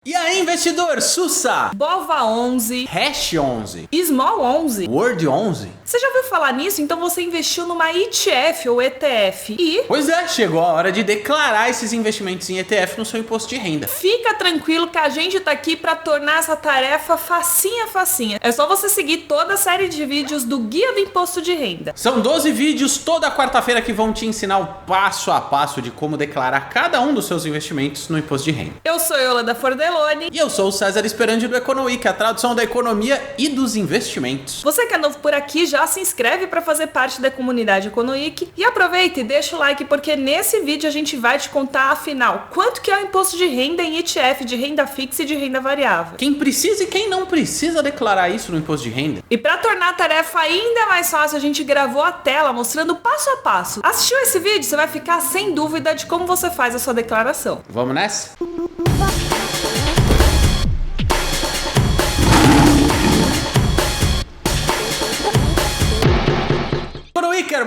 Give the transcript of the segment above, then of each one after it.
E aí, investidor, Sussa, Bova 11, Hash 11, Small 11, Word 11. Você já ouviu falar nisso? Então você investiu numa ETF ou ETF e... Pois é, chegou a hora de declarar esses investimentos em ETF no seu imposto de renda. Fica tranquilo que a gente tá aqui para tornar essa tarefa facinha. É só você seguir toda a série de vídeos do Guia do Imposto de Renda. São 12 vídeos toda quarta-feira que vão te ensinar o passo a passo de como declarar cada um dos seus investimentos no imposto de renda. Eu sou Yolanda Fordeloni. E eu sou o César Esperandi do Economic, a tradução da economia e dos investimentos. Você que é novo por aqui, já se inscreve para fazer parte da comunidade Economic e aproveita e deixa o like, porque nesse vídeo a gente vai te contar, afinal, quanto que é o imposto de renda em ETF, de renda fixa e de renda variável. Quem precisa e quem não precisa declarar isso no imposto de renda. E para tornar a tarefa ainda mais fácil, a gente gravou a tela mostrando passo a passo. Assistiu esse vídeo? Você vai ficar sem dúvida de como você faz a sua declaração. Vamos nessa?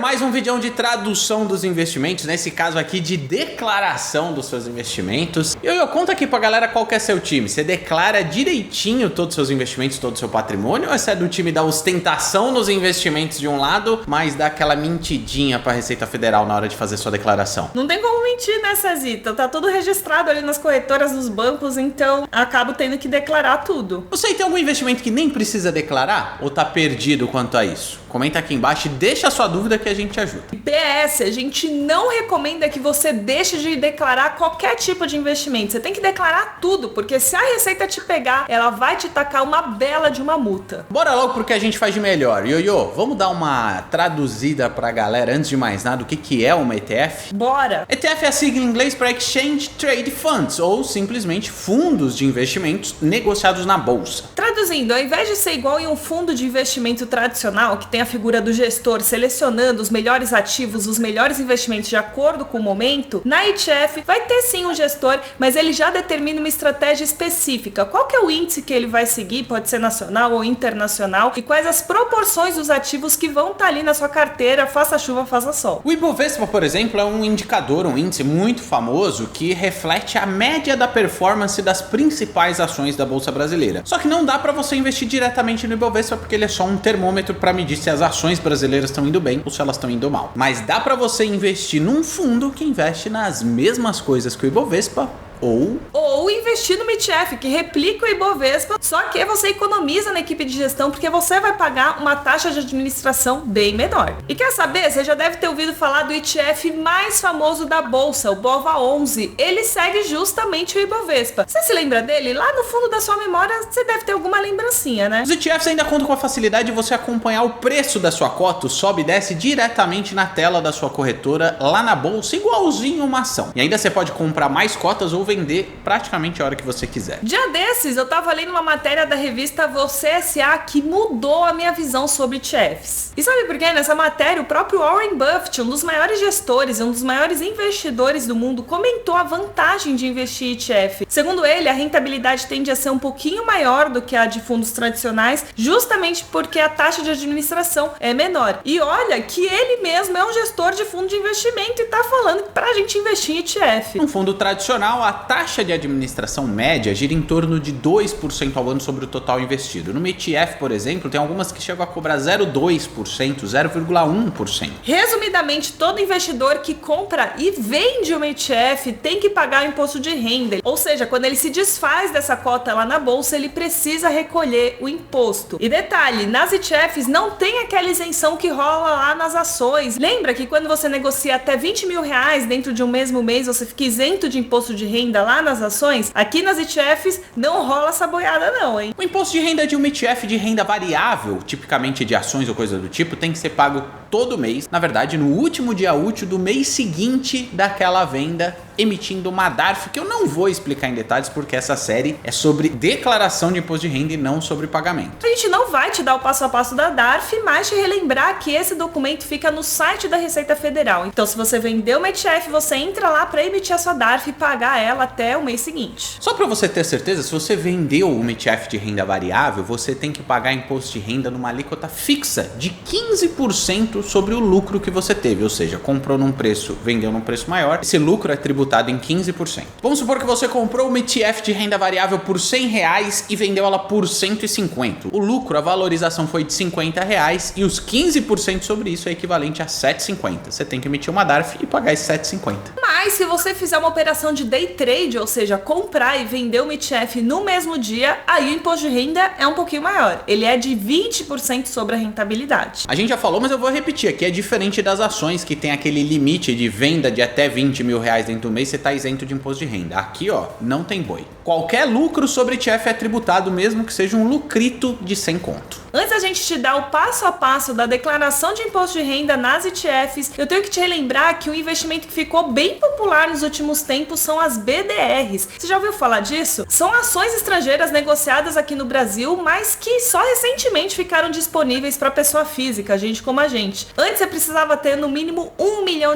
Mais um vídeo de tradução dos investimentos, nesse caso aqui de declaração dos seus investimentos. Eu conto aqui pra galera qual que é seu time. Você declara direitinho todos os seus investimentos, todo o seu patrimônio, ou você é do time da ostentação nos investimentos de um lado, mas dá aquela mentidinha pra Receita Federal na hora de fazer sua declaração? Não tem como mentir, né, Cezita? Tá tudo registrado ali nas corretoras dos bancos, então acabo tendo que declarar tudo. Você tem algum investimento que nem precisa declarar? Ou tá perdido quanto a isso? Comenta aqui embaixo e deixa a sua dúvida que a gente ajuda. PS, a gente não recomenda que você deixe de declarar qualquer tipo de investimento. Você tem que declarar tudo, porque se a Receita te pegar, ela vai te tacar uma bela de uma multa. Bora logo pro que a gente faz de melhor. Ioiô, vamos dar uma traduzida pra galera antes de mais nada o que é uma ETF? Bora! ETF é a sigla em inglês para Exchange Trade Funds, ou simplesmente fundos de investimentos negociados na bolsa. Traduzindo, ao invés de ser igual em um fundo de investimento tradicional, que tem a figura do gestor selecionando os melhores ativos, os melhores investimentos de acordo com o momento, na ETF vai ter sim um gestor, mas ele já determina uma estratégia específica. Qual que é o índice que ele vai seguir, pode ser nacional ou internacional, e quais as proporções dos ativos que vão estar ali na sua carteira, faça chuva, faça sol. O Ibovespa, por exemplo, é um indicador, um índice muito famoso que reflete a média da performance das principais ações da Bolsa Brasileira. Só que não dá para você investir diretamente no Ibovespa porque ele é só um termômetro para medir se as ações brasileiras estão indo bem ou se elas estão indo mal. Mas dá para você investir num fundo que investe nas mesmas coisas que o Ibovespa ou investir no ETF, que replica o Ibovespa, só que você economiza na equipe de gestão, porque você vai pagar uma taxa de administração bem menor. E quer saber? Você já deve ter ouvido falar do ETF mais famoso da Bolsa, o Bova 11. Ele segue justamente o Ibovespa. Você se lembra dele? Lá no fundo da sua memória, você deve ter alguma lembrancinha, né? Os ETFs ainda contam com a facilidade de você acompanhar o preço da sua cota, sobe e desce diretamente na tela da sua corretora, lá na bolsa, igualzinho uma ação. E ainda você pode comprar mais cotas ou vender praticamente a hora que você quiser. Dia desses, eu tava lendo uma matéria da revista Você S.A. que mudou a minha visão sobre ETFs. E sabe por quê? Nessa matéria, o próprio Warren Buffett, um dos maiores gestores, um dos maiores investidores do mundo, comentou a vantagem de investir em ETF. Segundo ele, a rentabilidade tende a ser um pouquinho maior do que a de fundos tradicionais, justamente porque a taxa de administração é menor. E olha que ele mesmo é um gestor de fundo de investimento e tá falando pra gente investir em ETF. Um fundo tradicional, a taxa de administração média gira em torno de 2% ao ano sobre o total investido. No ETF, por exemplo, tem algumas que chegam a cobrar 0,2%, 0,1%. Resumidamente, todo investidor que compra e vende uma ETF tem que pagar o imposto de renda. Ou seja, quando ele se desfaz dessa cota lá na bolsa, ele precisa recolher o imposto. E detalhe, nas ETFs não tem aquela isenção que rola lá nas ações. Lembra que quando você negocia até 20 mil reais dentro de um mesmo mês, você fica isento de imposto de renda lá nas ações? Aqui nas ETFs não rola essa boiada não, hein? O imposto de renda de uma ETF de renda variável, tipicamente de ações ou coisa do tipo, tem que ser pago todo mês. Na verdade, no último dia útil do mês seguinte daquela venda, emitindo uma DARF, que eu não vou explicar em detalhes porque essa série é sobre declaração de imposto de renda e não sobre pagamento. A gente não vai te dar o passo a passo da DARF, mas te relembrar que esse documento fica no site da Receita Federal. Então, se você vendeu uma ETF, você entra lá para emitir a sua DARF e pagar ela até o mês seguinte. Só para você ter certeza, se você vendeu uma ETF de renda variável, você tem que pagar imposto de renda numa alíquota fixa de 15% sobre o lucro que você teve, ou seja, comprou num preço, vendeu num preço maior, esse lucro é tributado em 15%. Vamos supor que você comprou uma ETF de renda variável por R$100 e vendeu ela por 150. O lucro, a valorização foi de R$50 e os 15% sobre isso é equivalente a 7,50. Você tem que emitir uma DARF e pagar esse 7,50. Mas se você fizer uma operação de day trade, ou seja, comprar e vender uma ETF no mesmo dia, aí o imposto de renda é um pouquinho maior. Ele é de 20% sobre a rentabilidade. A gente já falou, mas eu vou repetir aqui, é diferente das ações que tem aquele limite de venda de até R$20 mil dentro do mês, você está isento de imposto de renda. Aqui, ó, não tem boi. Qualquer lucro sobre ETF é tributado, mesmo que seja um lucrito de 100 conto. Antes da gente te dar o passo a passo da declaração de imposto de renda nas ETFs, eu tenho que te relembrar que um investimento que ficou bem popular nos últimos tempos são as BDRs. Você já ouviu falar disso? São ações estrangeiras negociadas aqui no Brasil, mas que só recentemente ficaram disponíveis para pessoa física, gente como a gente. Antes você precisava ter no mínimo R$1 milhão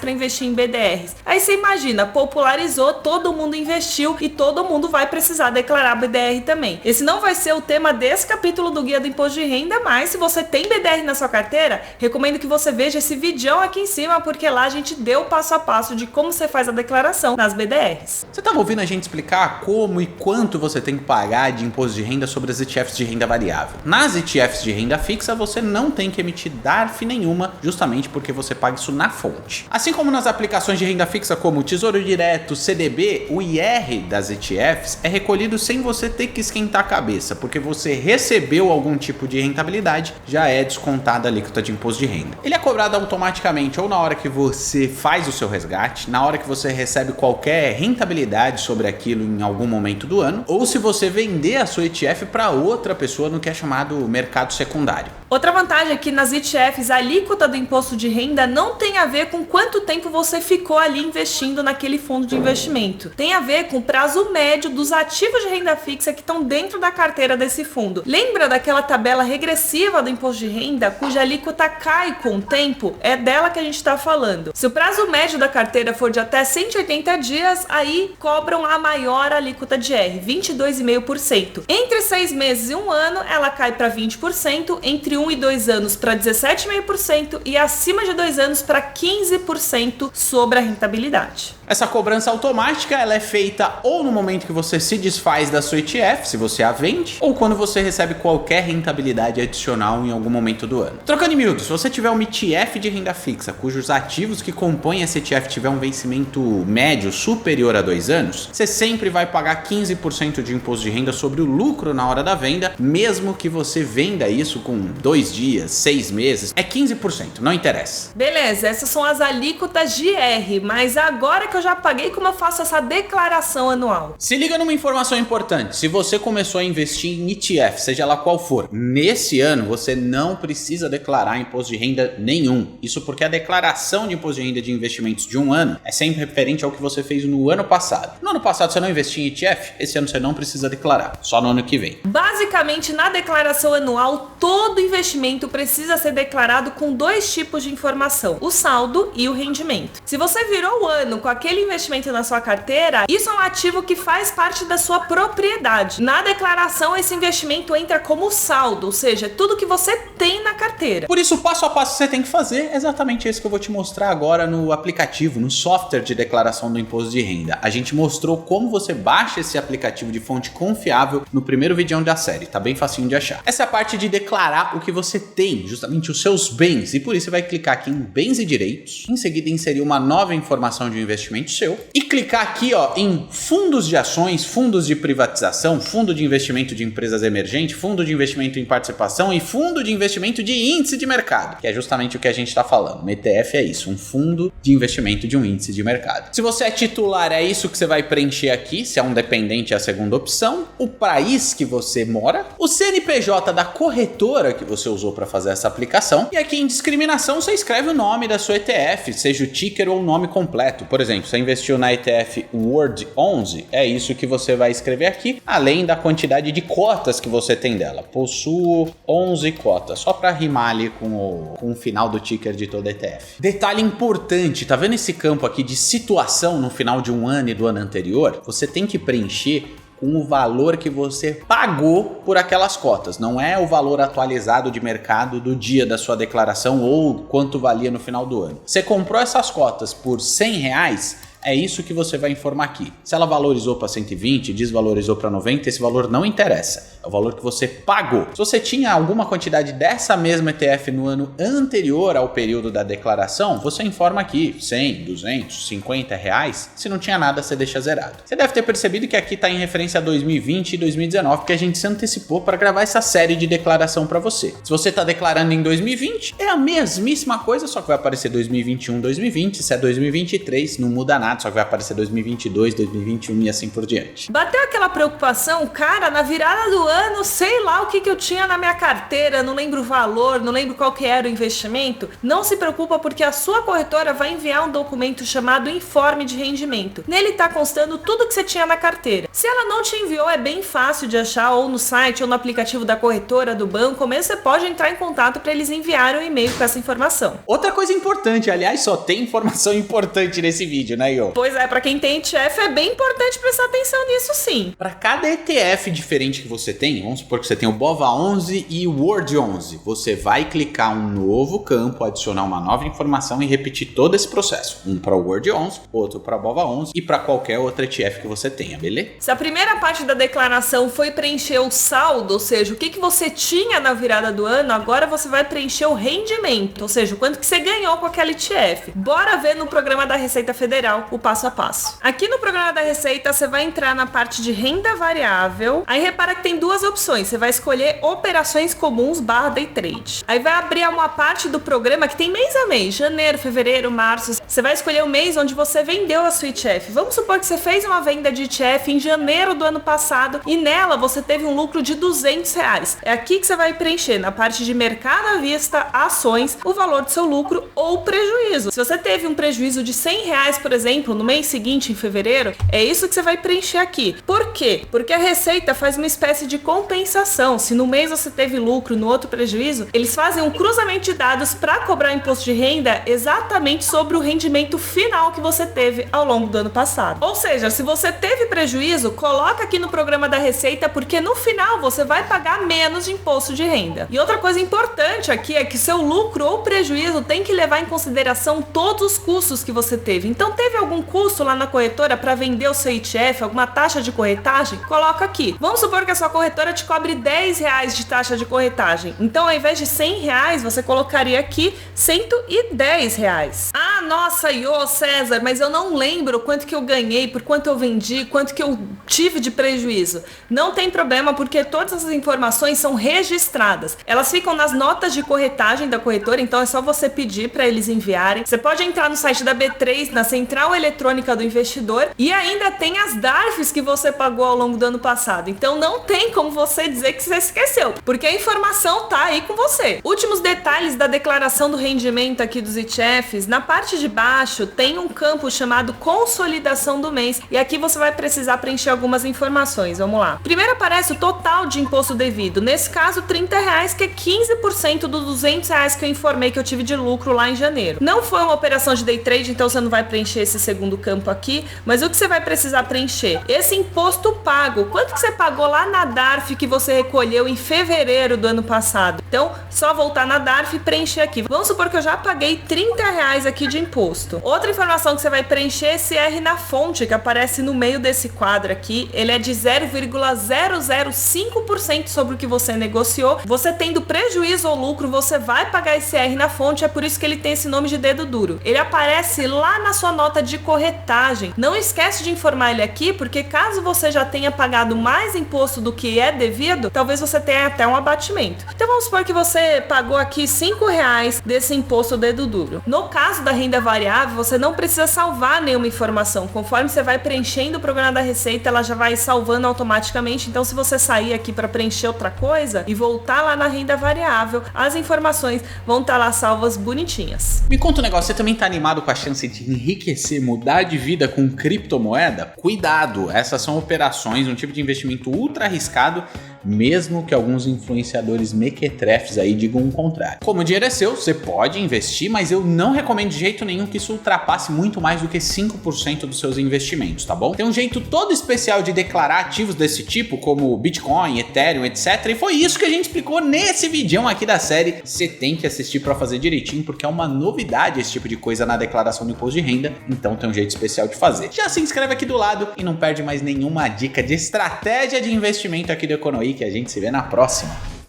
para investir em BDRs. Aí você imagina, popularizou, todo mundo investiu e todo mundo vai precisar declarar BDR também. Esse não vai ser o tema desse capítulo do Guia do Imposto de Renda, mas se você tem BDR na sua carteira, recomendo que você veja esse videão aqui em cima, porque lá a gente deu o passo a passo de como você faz a declaração nas BDRs. Você estava ouvindo a gente explicar como e quanto você tem que pagar de imposto de renda sobre as ETFs de renda variável. Nas ETFs de renda fixa, você não tem que emitir DARF nenhuma, justamente porque você paga isso na fonte. Assim como nas aplicações de renda fixa como Tesouro Direto, CDB, o IR das ETFs é recolhido sem você ter que esquentar a cabeça, porque você recebeu algum tipo de rentabilidade, já é descontada a alíquota de imposto de renda. Ele é cobrado automaticamente ou na hora que você faz o seu resgate, na hora que você recebe qualquer rentabilidade sobre aquilo em algum momento do ano, ou se você vender a sua ETF para outra pessoa no que é chamado mercado secundário. Outra vantagem é que nas ETFs a alíquota do imposto de renda não tem a ver com quanto tempo você ficou ali investindo naquele fundo de investimento. Tem a ver com o prazo médio dos ativos de renda fixa que estão dentro da carteira desse fundo. Lembra daquela tabela regressiva do imposto de renda cuja alíquota cai com o tempo? É dela que a gente está falando. Se o prazo médio da carteira for de até 180 dias, aí cobram a maior alíquota de R, 22,5%. Entre 6 meses e 1 ano, ela cai para 20%, entre 1 e 2 anos para 17,5% e acima de 2 anos para 15% sobre a rentabilidade. Essa cobrança automática ela é feita ou no momento que você se desfaz da sua ETF, se você a vende, ou quando você recebe qualquer rentabilidade adicional em algum momento do ano. Trocando em miúdos, se você tiver uma ETF de renda fixa cujos ativos que compõem essa ETF tiver um vencimento médio superior a 2 anos, você sempre vai pagar 15% de imposto de renda sobre o lucro na hora da venda, mesmo que você venda isso com 2 dias, 6 meses, é 15%, não interessa. Beleza, essas são as alíquotas de R, mas agora que eu já paguei, como eu faço essa declaração anual? Se liga numa informação importante, se você começou a investir em ETF, seja lá qual for, nesse ano você não precisa declarar imposto de renda nenhum. Isso porque a declaração de imposto de renda de investimentos de um ano é sempre referente ao que você fez no ano passado. No ano passado você não investiu em ETF, esse ano você não precisa declarar, só no ano que vem. Basicamente, na declaração anual, todo investimento precisa ser declarado com 2 tipos de informação, o saldo e o rendimento. Se você virou o ano com aquele investimento na sua carteira, isso é um ativo que faz parte da sua propriedade. Na declaração, esse investimento entra como saldo, ou seja, tudo que você tem na carteira. Por isso, o passo a passo que você tem que fazer é exatamente esse que eu vou te mostrar agora no aplicativo, no software de declaração do imposto de renda. A gente mostrou como você baixa esse aplicativo de fonte confiável no primeiro vídeo da série, tá bem facinho de achar. Essa é a parte de declarar o que você tem, justamente os seus bens, e por isso você vai clicar aqui em bens e direitos, em seguida inserir uma nova informação de um investimento seu e clicar aqui ó, em fundos de ações, fundos de privatização, fundo de investimento de empresas emergentes, fundo de investimento em participação e fundo de investimento de índice de mercado, que é justamente o que a gente está falando. Um ETF é isso, um fundo de investimento de um índice de mercado. Se você é titular, é isso que você vai preencher aqui, se é um dependente é a segunda opção, o país que você mora, o CNPJ da corretora que você usou para fazer essa aplicação e aqui em discriminação você escreve o nome da sua ETF, seja o ticker ou o nome completo. Por exemplo, você investiu na ETF Word 11, é isso que você vai escrever aqui, além da quantidade de cotas que você tem dela. Possuo 11 cotas, só para rimar ali com o final do ticker de toda ETF. Detalhe importante, tá vendo esse campo aqui de situação no final de um ano e do ano anterior? Você tem que preencher com o valor que você pagou por aquelas cotas. Não é o valor atualizado de mercado do dia da sua declaração ou quanto valia no final do ano. Você comprou essas cotas por R$100, é isso que você vai informar aqui. Se ela valorizou para 120, desvalorizou para 90, esse valor não interessa. É o valor que você pagou. Se você tinha alguma quantidade dessa mesma ETF no ano anterior ao período da declaração, você informa aqui 100, 200, 50 reais. Se não tinha nada, você deixa zerado. Você deve ter percebido que aqui está em referência a 2020 e 2019, porque a gente se antecipou para gravar essa série de declaração para você. Se você está declarando em 2020, é a mesmíssima coisa, só que vai aparecer 2021, 2020. Se é 2023, não muda nada. Só que vai aparecer 2022, 2021 e assim por diante. Bateu aquela preocupação, cara, na virada do ano, sei lá o que eu tinha na minha carteira, não lembro o valor, não lembro qual que era o investimento. Não se preocupa, porque a sua corretora vai enviar um documento chamado Informe de Rendimento. Nele tá constando tudo que você tinha na carteira. Se ela não te enviou, é bem fácil de achar, ou no site, ou no aplicativo da corretora, do banco, mesmo você pode entrar em contato para eles enviarem um e-mail com essa informação. Outra coisa importante, aliás, só tem informação importante nesse vídeo, né, Iô? Pois é, pra quem tem ETF é bem importante prestar atenção nisso, sim. Para cada ETF diferente que você tem, vamos supor que você tem o BOVA11 e o World11, você vai clicar um novo campo, adicionar uma nova informação e repetir todo esse processo. Um para o World11, outro para o BOVA11 e para qualquer outro ETF que você tenha, beleza? Se a primeira parte da declaração foi preencher o saldo, ou seja, o que você tinha na virada do ano, agora você vai preencher o rendimento, ou seja, o quanto que você ganhou com aquela ETF. Bora ver no programa da Receita Federal o passo a passo. Aqui no programa da Receita, você vai entrar na parte de renda variável. Aí repara que tem duas opções. Você vai escolher operações comuns / day trade. Aí vai abrir uma parte do programa que tem mês a mês, janeiro, fevereiro, março. Você vai escolher o mês onde você vendeu a sua ETF. Vamos supor que você fez uma venda de ETF em janeiro do ano passado e nela você teve um lucro de R$200. É aqui que você vai preencher, na parte de mercado à vista, ações, o valor do seu lucro ou prejuízo. Se você teve um prejuízo de R$100, por exemplo, no mês seguinte, em fevereiro, é isso que você vai preencher aqui. Por quê? Porque a Receita faz uma espécie de compensação. Se no mês você teve lucro, no outro prejuízo, eles fazem um cruzamento de dados para cobrar imposto de renda exatamente sobre o rendimento final que você teve ao longo do ano passado. Ou seja, se você teve prejuízo, coloca aqui no programa da Receita, porque no final você vai pagar menos de imposto de renda. E outra coisa importante aqui é que seu lucro ou prejuízo tem que levar em consideração todos os custos que você teve. Então, teve algum custo lá na corretora para vender o seu ETF, alguma taxa de corretagem? Coloca aqui. Vamos supor que a sua corretora te cobre R$10 de taxa de corretagem. Então, ao invés de R$100, você colocaria aqui R$110. Ah, nossa, Iô, César, mas eu não lembro quanto que eu ganhei, por quanto eu vendi, quanto que eu tive de prejuízo. Não tem problema, porque todas essas informações são registradas. Elas ficam nas notas de corretagem da corretora, então é só você pedir para eles enviarem. Você pode entrar no site da B3, na Central Eletrônica do Investidor, e ainda tem as DARFs que você pagou ao longo do ano passado. Então não tem como você dizer que você esqueceu, porque a informação tá aí com você. Últimos detalhes da declaração do rendimento aqui dos ETFs. Na parte de baixo tem um campo chamado consolidação do mês, e aqui você vai precisar preencher algumas informações. Vamos lá. Primeiro aparece o total de imposto devido. Nesse caso, R$30, que é 15% dos R$200 que eu informei que eu tive de lucro lá em janeiro. Não foi uma operação de day trade, então você não vai preencher esse segundo campo aqui, mas o que você vai precisar preencher? Esse imposto pago. Quanto que você pagou lá na DARF que você recolheu em fevereiro do ano passado? Então, só voltar na DARF e preencher aqui. Vamos supor que eu já paguei R$30 aqui de imposto. Outra informação que você vai preencher é esse R na fonte, que aparece no meio desse quadro aqui. Ele é de 0,005% sobre o que você negociou. Você tendo prejuízo ou lucro, você vai pagar esse R na fonte, é por isso que ele tem esse nome de dedo duro. Ele aparece lá na sua nota de corretagem. Não esquece de informar ele aqui, porque caso você já tenha pagado mais imposto do que é devido, talvez você tenha até um abatimento. Então vamos supor que você pagou aqui R$5 desse imposto dedo duro. No caso da renda variável, você não precisa salvar nenhuma informação. Conforme você vai preenchendo o programa da Receita, ela já vai salvando automaticamente. Então se você sair aqui para preencher outra coisa e voltar lá na renda variável, as informações vão estar lá salvas bonitinhas. Me conta um negócio, você também tá animado com a chance de enriquecer, mudar de vida com criptomoeda? Cuidado, essas são operações, um tipo de investimento ultra arriscado, mesmo que alguns influenciadores mequetrefes aí digam o contrário. Como o dinheiro é seu, você pode investir, mas eu não recomendo de jeito nenhum que isso ultrapasse muito mais do que 5% dos seus investimentos, tá bom? Tem um jeito todo especial de declarar ativos desse tipo, como Bitcoin, Ethereum, etc. E foi isso que a gente explicou nesse vídeo aqui da série. Você tem que assistir para fazer direitinho, porque é uma novidade esse tipo de coisa na declaração do imposto de renda, então tem um jeito especial de fazer. Já se inscreve aqui do lado e não perde mais nenhuma dica de estratégia de investimento aqui do Economy, que a gente se vê na próxima.